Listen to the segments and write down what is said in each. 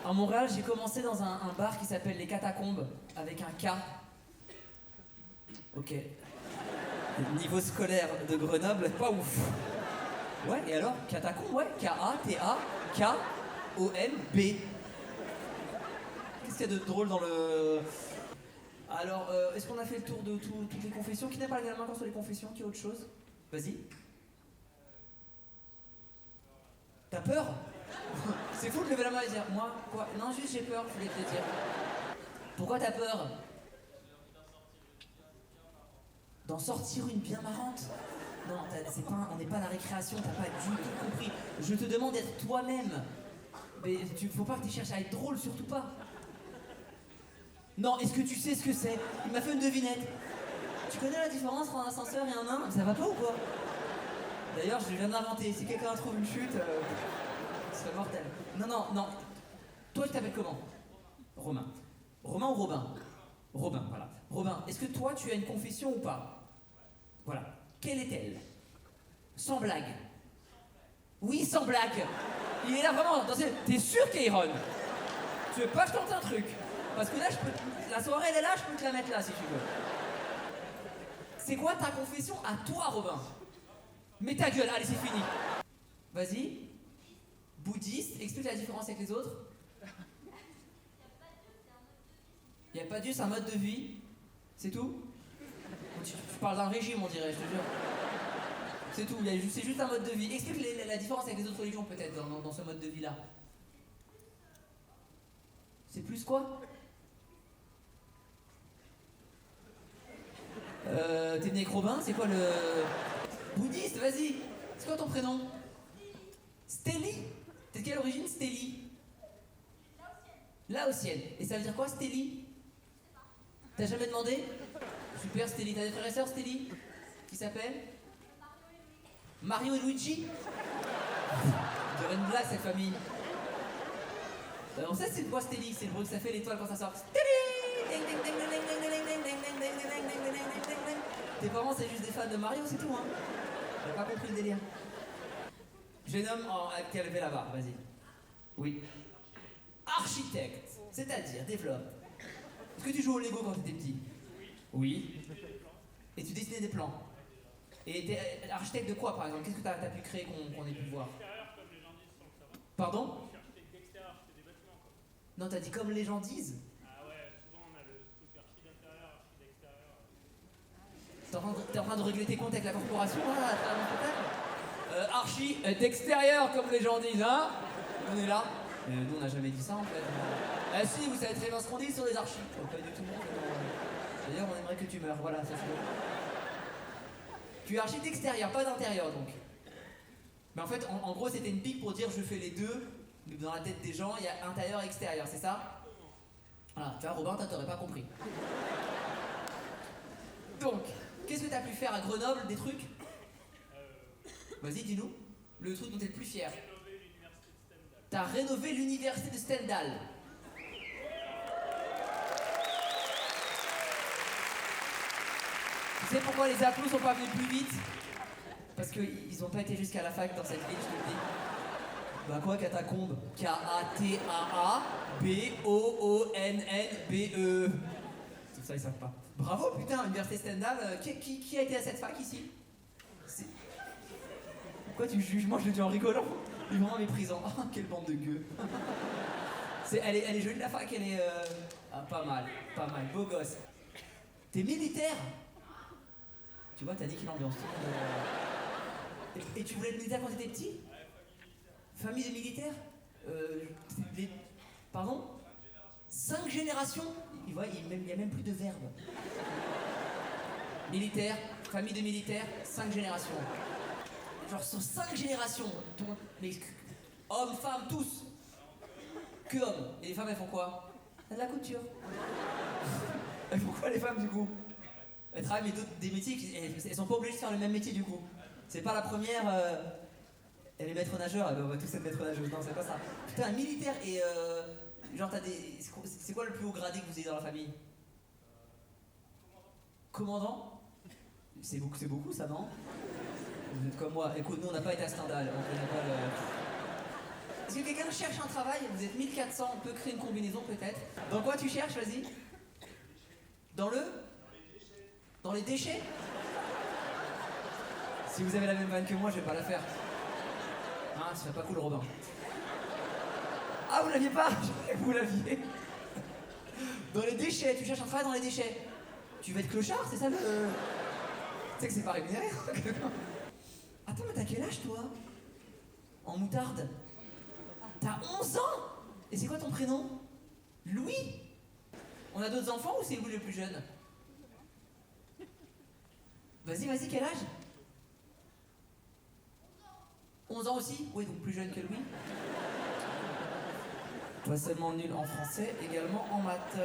À Montréal, j'ai commencé dans un bar qui s'appelle les Catacombes, avec un K. Ok. Niveau scolaire de Grenoble, pas ouf. Ouais, et alors, Catacombes, ouais, K-A-T-A-K-O-M-B. Qu'est-ce qu'il y a de drôle dans le... Alors, est-ce qu'on a fait le tour de toutes les confessions? Qui n'a pas levé la main encore sur les confessions? Qui a autre chose? Vas-y. T'as peur? C'est fou de lever la main et dire, moi, quoi? Non, juste j'ai peur, je voulais te le dire. Pourquoi t'as peur? D'en sortir une bien marrante? Non, c'est pas, on n'est pas à la récréation, t'as pas du tout compris. Je te demande d'être toi-même. Mais faut pas que tu cherches à être drôle, surtout pas. Non, est-ce que tu sais ce que c'est? Il m'a fait une devinette. Tu connais la différence entre un ascenseur et un nain? Ça va pas ou quoi? D'ailleurs, je viens d'inventer. Si quelqu'un trouve une chute, ce serait mortel. Non. Toi, tu t'appelles comment? Romain. Romain ou Robin? Robin, voilà. Robin, est-ce que toi, tu as une confession ou pas? Voilà. Quelle est-elle? Sans blague. Oui, sans blague. Il est là vraiment. T'es sûr, Kairon? Tu veux pas que je tente un truc? Parce que là, la soirée, elle est là, je peux te la mettre là, si tu veux. C'est quoi ta confession à toi, Robin? Mets ta gueule, allez, c'est fini. Vas-y. Bouddhiste, explique la différence avec les autres. Il n'y a pas Dieu, c'est un mode de vie. C'est tout? Tu parles d'un régime, on dirait, je te jure. C'est tout, c'est juste un mode de vie. Explique la différence avec les autres religions, peut-être, dans ce mode de vie-là. C'est plus quoi? T'es né avec Robin? C'est quoi le... Bouddhiste, vas-y. C'est quoi ton prénom? Stélie. T'es de quelle origine, Stélie? Laotienne. Et ça veut dire quoi, Stélie? T'as jamais demandé? Super, Stélie. T'as des frères et sœurs, Stélie? Qui s'appellent? Mario et Luigi? On dirait une blague, cette famille. On sait c'est quoi, Stélie? C'est le bruit que ça fait l'étoile quand ça sort. Stélie. Tes parents, c'est juste des fans de Mario, c'est tout, hein? J'ai pas compris le délire. Jeune homme qui a levé la barre, vas-y. Oui. Architecte, c'est-à-dire, développe. Est-ce que tu joues au Lego quand t'étais petit? Oui. Et tu dessinais des plans? Et t'es architecte de quoi, par exemple? Qu'est-ce que t'as pu créer qu'on ait pu voir? Pardon? Architecte d'extérieur, je fais des bâtiments, quoi. Non, t'as dit comme les gens disent? Ah ouais, souvent on a le truc archi d'intérieur, archi d'extérieur. T'es en train de régler tes comptes avec la corporation, là, peut-être? Archi d'extérieur, comme les gens disent, hein? On est là. Nous, on n'a jamais dit ça, en fait. Ah si, vous savez très bien ce qu'on dit sur les archis. Oh, pas du tout. D'ailleurs, on aimerait que tu meurs, voilà, ça se fait. Tu es archi d'extérieur, pas d'intérieur, donc. Mais en fait, en gros, c'était une pique pour dire je fais les deux, mais dans la tête des gens, il y a intérieur et extérieur, c'est ça? Voilà, tu vois, Robin, t'aurais pas compris. Donc, qu'est-ce que t'as pu faire à Grenoble, des trucs? Vas-y, dis-nous. Le truc dont t'es le plus fier. Rénover l'université de Stendhal. T'as rénové l'université de Stendhal. Tu sais pourquoi les applaudissements sont pas venus plus vite? Parce qu'ils ont pas été jusqu'à la fac dans cette ville, je te le dis. Bah quoi, catacombe? K-A-T-A-A-B-O-O-N-N-B-E. Tout ça, ils savent pas. Bravo, putain, l'université Stendhal. Qui a été à cette fac ici? Pourquoi tu juges? Moi, je le dis en rigolant. Il est vraiment méprisant. Oh, quelle bande de gueux. Elle est jolie, la fac, elle est... Ah, pas mal, beau gosse. T'es militaire? Tu vois, t'as dit qu'il ambiance. Et tu voulais être militaire quand t'étais petit? Famille de militaires? Pardon? 5 générations? Il y a même plus de verbe. Militaire, famille de militaires, 5 générations. Genre, sur 5 générations. Mais hommes, femmes, tous. Que hommes. Et les femmes, elles font quoi? De la couture. Elles font quoi, les femmes, du coup? Elles travaillent des métiers, elles sont pas obligées de faire le même métier, du coup. C'est pas la première... Elle est maître nageur, on va tous être maître nageuse. Non, c'est pas ça. Putain, un militaire et... genre, t'as des... C'est quoi le plus haut gradé que vous ayez dans la famille? Commandant? C'est beaucoup, ça, non? Vous êtes comme moi. Écoute, nous, on n'a pas été à Stendhal. On connaît pas Est-ce que quelqu'un cherche un travail? Vous êtes 1400, on peut créer une combinaison peut-être. Dans quoi tu cherches, vas-y? Dans le? Dans les déchets? Si vous avez la même vanne que moi, je vais pas la faire. Ah, ce serait pas cool, Robin. Ah, vous l'aviez pas? Je croyais que vous l'aviez. Dans les déchets, tu cherches un travail dans les déchets. Tu veux être clochard, c'est ça le... Tu sais que c'est pas rémunéré. Attends, mais t'as quel âge, toi? En moutarde? T'as 11 ans? Et c'est quoi ton prénom? Louis? On a d'autres enfants ou c'est vous le plus jeune? Vas-y, quel âge? 11 ans aussi? Oui, donc plus jeune que Louis. Pas seulement nul en français, également en maths.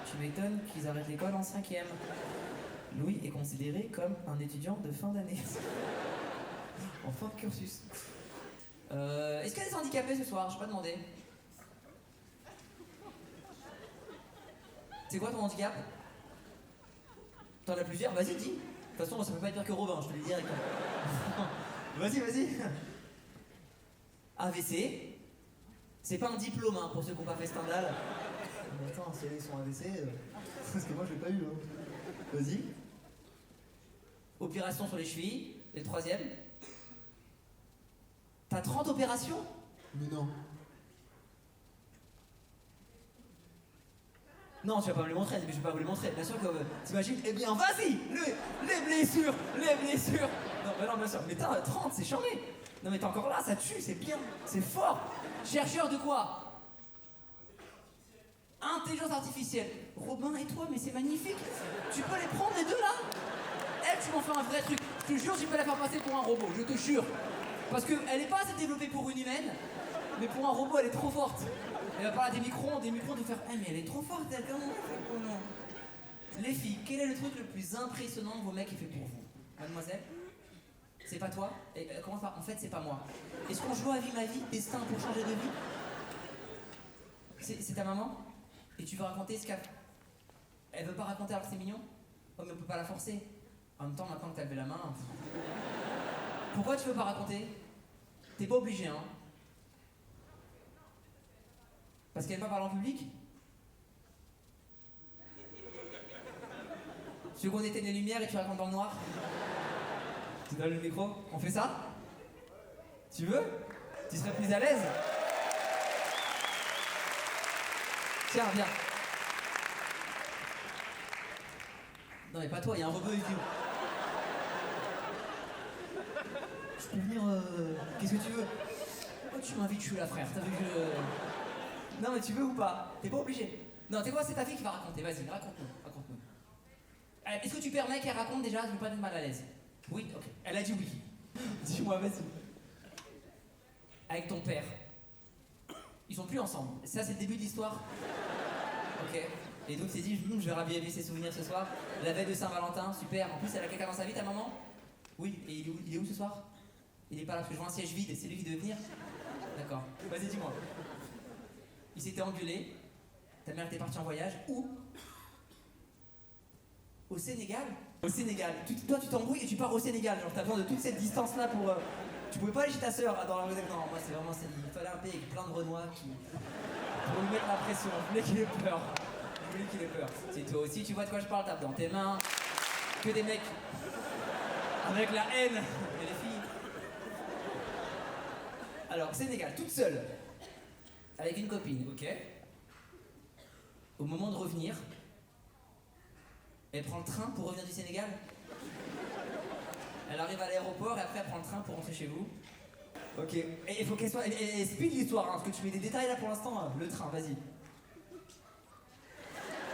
Tu m'étonnes qu'ils arrêtent l'école en 5e. Louis est considéré comme un étudiant de fin d'année. En fin de cursus. Est-ce qu'il y a des handicapés ce soir? Je n'ai pas demandé. C'est quoi ton handicap? T'en as plusieurs? Vas-y, dis. De toute façon, ça peut pas être pire que Robin, je te le dis direct. Vas-y. AVC. C'est pas un diplôme hein, pour ceux qui n'ont pas fait Stendhal. Mais attends, si ils sont AVC, parce que moi je l'ai pas eu. Hein. Vas-y. Opération sur les chevilles. Et le troisième? T'as 30 opérations? Mais non. Non, tu vas pas me les montrer, mais je vais pas vous les montrer. Bien sûr que t'imagines, eh bien vas-y, les blessures. Non, mais non, bien sûr, mais t'as 30, c'est charmé. Non mais t'es encore là, ça tue, c'est bien, c'est fort. Chercheur de quoi? Intelligence artificielle. Robin et toi, mais c'est magnifique. Tu peux les prendre les deux là? Elle, tu m'en fais un vrai truc. Je te jure, tu peux la faire passer pour un robot, je te jure. Parce qu'elle est pas assez développée pour une humaine, mais pour un robot, elle est trop forte. Elle va parler des micro-ondes de faire « Eh, mais elle est trop forte, elle, comment on fait pour nous ?» Les filles, quel est le truc le plus impressionnant que vos mecs aient fait pour vous? Mademoiselle? C'est pas toi? Et, comment ça? En fait, c'est pas moi. Est-ce qu'on joue à Vie ma vie, destin pour changer de vie? C'est ta maman? Et tu veux raconter ce qu'elle... Elle veut pas raconter alors que c'est mignon? Oh, mais on peut pas la forcer. En même temps, maintenant que t'as levé la main... Pourquoi tu veux pas raconter? T'es pas obligé, hein? Parce qu'elle aime pas parler en public? Tu veux qu'on éteigne les lumières et tu racontes dans le noir? Tu donnes le micro? On fait ça? Tu veux? Tu serais plus à l'aise? Tiens, viens. Non mais pas toi, il y a un robot idiot. Je peux venir... Qu'est-ce que tu veux? Oh, tu m'invites, je suis là, frère. T'as vu que je... Non mais tu veux ou pas? T'es pas obligé. Non, t'es quoi? C'est ta fille qui va raconter. Vas-y, raconte-nous. Allez, est-ce que tu permets qu'elle raconte déjà? Je veux pas être mal à l'aise. Oui, ok. Elle a dit oui. Dis-moi, vas-y. Avec ton père. Ils sont plus ensemble. Ça, c'est le début de l'histoire. Ok. Et donc, c'est dit, je vais raviver ses souvenirs ce soir. La veille de Saint-Valentin, super. En plus, elle a quelqu'un dans sa vie, ta maman? Oui. Et il est où ce soir? Il est pas là parce que je vois un siège vide. C'est lui qui devait venir? D'accord. Vas-y, dis-moi. Ils s'étaient engueulés. Ta mère était partie en voyage. Où? Au Sénégal? Au Sénégal. Toi, tu t'embrouilles et tu pars au Sénégal. Genre, t'as besoin de toute cette distance-là pour... Tu pouvais pas aller chez ta sœur dans la rue. Non, moi, c'est vraiment... Il fallait un pays avec plein de Renois qui... Pour lui mettre la pression. Je voulais qu'il ait peur. Si toi aussi, tu vois de quoi je parle, tape dans tes mains. Que des mecs avec la haine. Et les filles. Alors, Sénégal, toute seule. Avec une copine, ok? Au moment de revenir... Elle prend le train pour revenir du Sénégal. Elle arrive à l'aéroport et après elle prend le train pour rentrer chez vous. Ok. Et il faut qu'elle soit... Et speed l'histoire, hein, parce que tu mets des détails là pour l'instant. Hein. Le train, vas-y.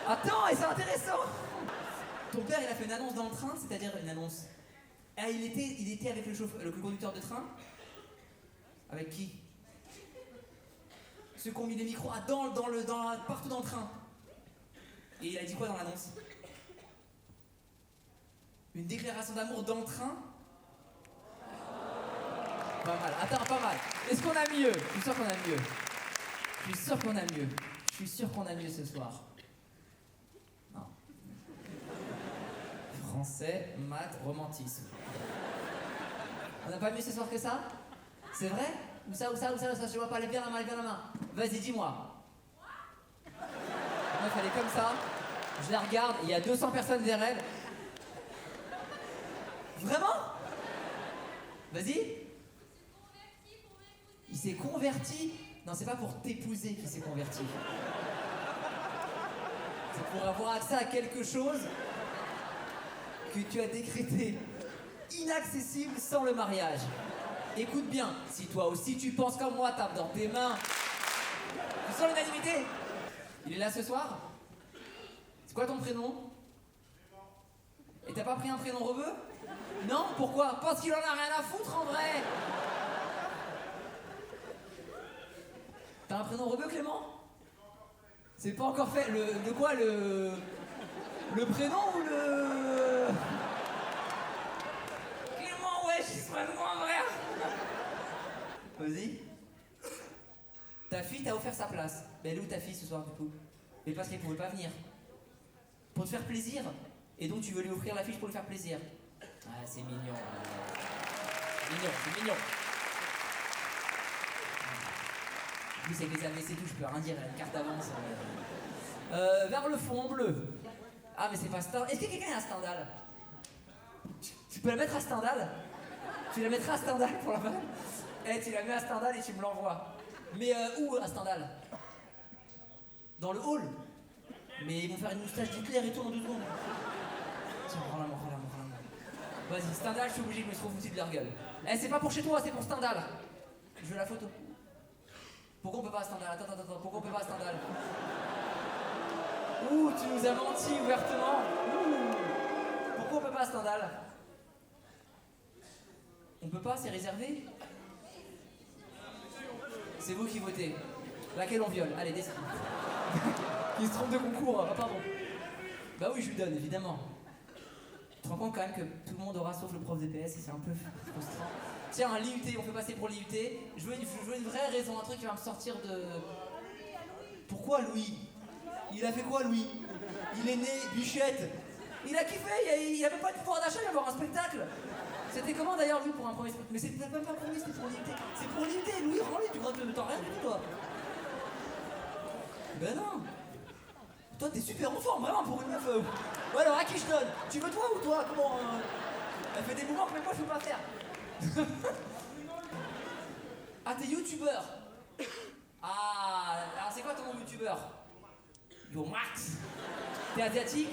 Attends, et c'est intéressant. Ton père, il a fait une annonce dans le train, c'est-à-dire une annonce. Ah, il était avec le conducteur de train. Avec qui? Ceux qui ont mis des micros partout dans le train. Et il a dit quoi dans l'annonce? Une déclaration d'amour dans le train? Pas mal. Attends, pas mal. Est-ce qu'on a mieux? Je suis sûr qu'on a mieux ce soir. Non. Français, maths, romantisme. On n'a pas mieux ce soir que ça? C'est vrai? Où ça, je vois pas, lève bien la main, Vas-y, dis-moi. La meuf, elle est comme ça, je la regarde, il y a 200 personnes derrière elle. Vraiment? Vas-y. Il s'est converti? Non, c'est pas pour t'épouser qu'il s'est converti. C'est pour avoir accès à quelque chose que tu as décrété inaccessible sans le mariage. Écoute bien, si toi aussi tu penses comme moi, tape dans tes mains. Tu sens l'unanimité? Il est là ce soir? C'est quoi ton prénom? Et t'as pas pris un prénom rebeu? Non? Pourquoi? Parce qu'il en a rien à foutre en vrai! T'as un prénom rebeu, Clément? C'est pas encore fait. De quoi le prénom ou le... Clément, wesh, il se passe moi, frère. Vas-y. Ta fille t'a offert sa place. Mais elle est où ta fille ce soir, du coup? Mais parce qu'elle pouvait pas venir. Pour te faire plaisir. Et donc tu veux lui offrir la fiche pour lui faire plaisir. Ah, c'est mignon. C'est mignon. En plus, avec les AVC et tout, je peux rien dire, elle a une carte d'avance. Vers le fond en bleu. Ah, mais c'est pas Stendhal. Est-ce que quelqu'un a un Stendhal? Tu peux la mettre à Stendhal? Tu la mettras à Stendhal pour la faire? Eh, tu la mets à Stendhal et tu me l'envoies. Mais où à Stendhal? Dans le hall? Mais ils vont faire une moustache d'Hitler et tout en 2 secondes. Tiens, rends-la-moi. Vas-y, Stendhal, je suis obligé, je me suis trop foutu de leur gueule. Eh, c'est pas pour chez toi, c'est pour Stendhal. Je veux la photo. Pourquoi on peut pas à Stendhal? Attends, pourquoi on peut pas à Stendhal? Ouh, tu nous as menti ouvertement. Ouh. Pourquoi on peut pas à Stendhal? On peut pas, c'est réservé? C'est vous qui votez. Laquelle on viole? Allez, descends. Qui se trompe de concours, ah pardon. Bah oui, je lui donne, évidemment. Tu te rends compte quand même que tout le monde aura sauf le prof DPS et c'est un peu frustrant. Tiens, un l'IUT, on fait passer pour l'IUT. Je veux une vraie raison, un truc qui va me sortir de... Pourquoi Louis? Il a fait quoi Louis? Il est né Bichette. Il a kiffé, il avait pas de pouvoir d'achat, il va voir un spectacle. C'était comment d'ailleurs lui pour un premier spectacle? Mais c'est même pas pour lui, c'était pour l'IUT. C'est pour l'IUT, Louis, rends-lui, tu crois que t'en rien du tout toi? Ben non. Toi t'es super en forme, vraiment pour une meuf. Bon alors à qui je donne? Tu veux toi ou toi? Comment Elle fait des mouvements que même moi je peux pas faire. Ah, t'es youtubeur? Ah, alors c'est quoi ton nom youtubeur? Yomax. T'es asiatique?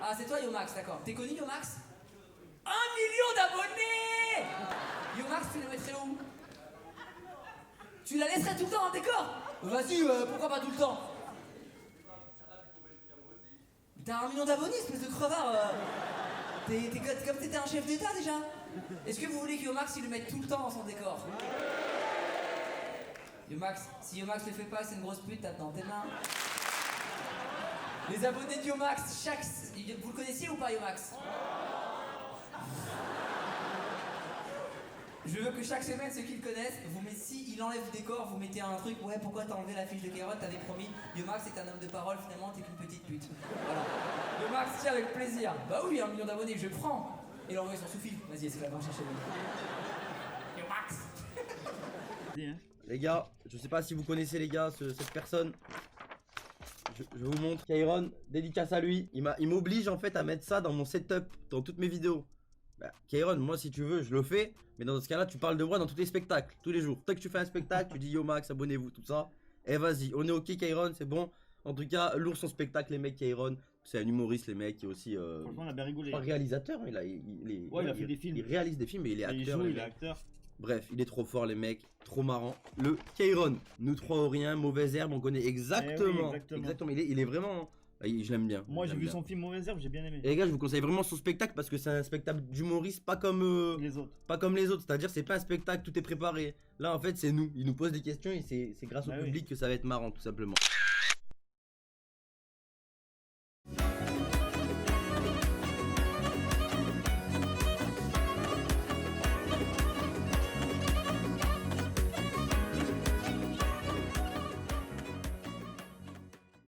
Ah, c'est toi Yomax, d'accord. T'es connu Yomax? 1 million d'abonnés! Yomax, tu le mettrais où? Tu la laisserais tout le temps en décor? Vas-y, pourquoi pas tout le temps? T'as 1 million d'abonnés, espèce de crevard. T'es comme t'étais un chef d'état déjà. Est-ce que vous voulez que Yomax il le mette tout le temps dans son décor? Yomax, si Yomax le fait pas, c'est une grosse pute, tape dans tes mains. Les abonnés de Yomax, vous le connaissiez ou pas Yomax? Je veux que chaque semaine, ceux qui le connaissent, vous mettez, si il enlève le décor, vous mettez un truc, ouais, pourquoi t'as enlevé la fiche de Kairon, t'avais promis, Yomax est un homme de parole, finalement t'es qu'une petite pute. Voilà. Yomax, tiens, avec plaisir. Bah oui, 1 million d'abonnés, je prends. Et l'envoyer sur sous-fil. Vas-y, c'est la va chercher lui. Yomax. Les gars, je sais pas si vous connaissez les gars, cette personne. Je vous montre. Kairon, dédicace à lui. Il m'oblige en fait à mettre ça dans mon setup, dans toutes mes vidéos. Bah, Kairon, moi si tu veux, je le fais. Mais dans ce cas-là, tu parles de moi dans tous les spectacles, tous les jours. Dès que tu fais un spectacle, tu dis yo Max, abonnez-vous, tout ça. Et vas-y, on est ok Kairon, c'est bon. En tout cas, lourd son spectacle, les mecs. Kairon, c'est un humoriste, les mecs, qui est aussi. Franchement, on a bien rigolé. Pas réalisateur, il a fait des films. Il réalise des films et il est acteur. Il est acteur. Bref, il est trop fort, les mecs, trop marrant. Le Kairon, nous trois au rien, mauvaise herbe, on connaît exactement. Oui, exactement. Il est vraiment. Je l'aime bien. Moi, j'ai vu son film Mauvaise Herbe, j'ai bien aimé. Et les gars, je vous conseille vraiment son spectacle parce que c'est un spectacle d'humoriste, pas comme les autres. Pas comme les autres, c'est-à-dire c'est pas un spectacle, tout est préparé. Là, en fait, c'est nous. Il nous pose des questions et c'est grâce au public que ça va être marrant, tout simplement.